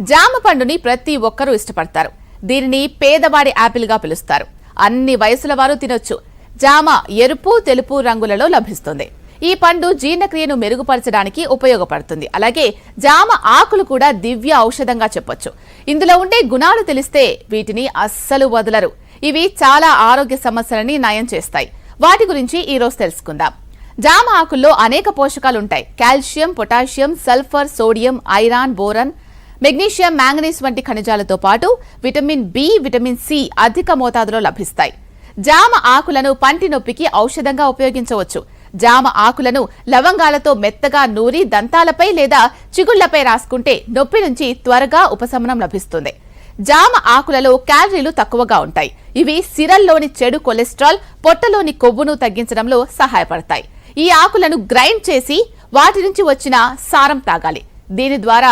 జామ పండుని ప్రతి ఒక్కరూ ఇష్టపడతారు. దీనిని పేదవాడి యాపిల్ గా పిలుస్తారు. అన్ని వయసుల వారు తినొచ్చు. జామ ఎరుపు, తెలుపు రంగులలో లభిస్తుంది. ఈ పండు జీర్ణక్రియను మెరుగుపరచడానికి ఉపయోగపడుతుంది. అలాగే జామ ఆకులు కూడా దివ్య ఔషధంగా చెప్పొచ్చు. ఇందులో ఉండే గుణాలు తెలిస్తే వీటిని అస్సలు వదలరు. ఇవి చాలా ఆరోగ్య సమస్యలని నయం చేస్తాయి. వాటి గురించి ఈ రోజు తెలుసుకుందాం. జామ ఆకుల్లో అనేక పోషకాలుంటాయి. Calcium, potassium, sulphur, sodium, iron, boron, magnesium, manganese వంటి ఖనిజాలతో పాటు విటమిన్ బి, విటమిన్ సి అధిక మోతాదులో లభిస్తాయి. జామ ఆకులను పంటి నొప్పికి ఔషధంగా ఉపయోగించవచ్చు. జామ ఆకులను లవంగాలతో మెత్తగా నూరి దంతాలపై లేదా చిగుళ్లపై రాసుకుంటే నొప్పి నుంచి త్వరగా ఉపశమనం లభిస్తుంది. జామ ఆకులలో క్యాలరీలు తక్కువగా ఉంటాయి. ఇవి సిరల్లోని చెడు కొలెస్ట్రాల్, పొట్టలోని కొవ్వును తగ్గించడంలో సహాయపడతాయి. ఈ ఆకులను గ్రైండ్ చేసి వాటి నుంచి వచ్చిన సారం తాగాలి. దీని ద్వారా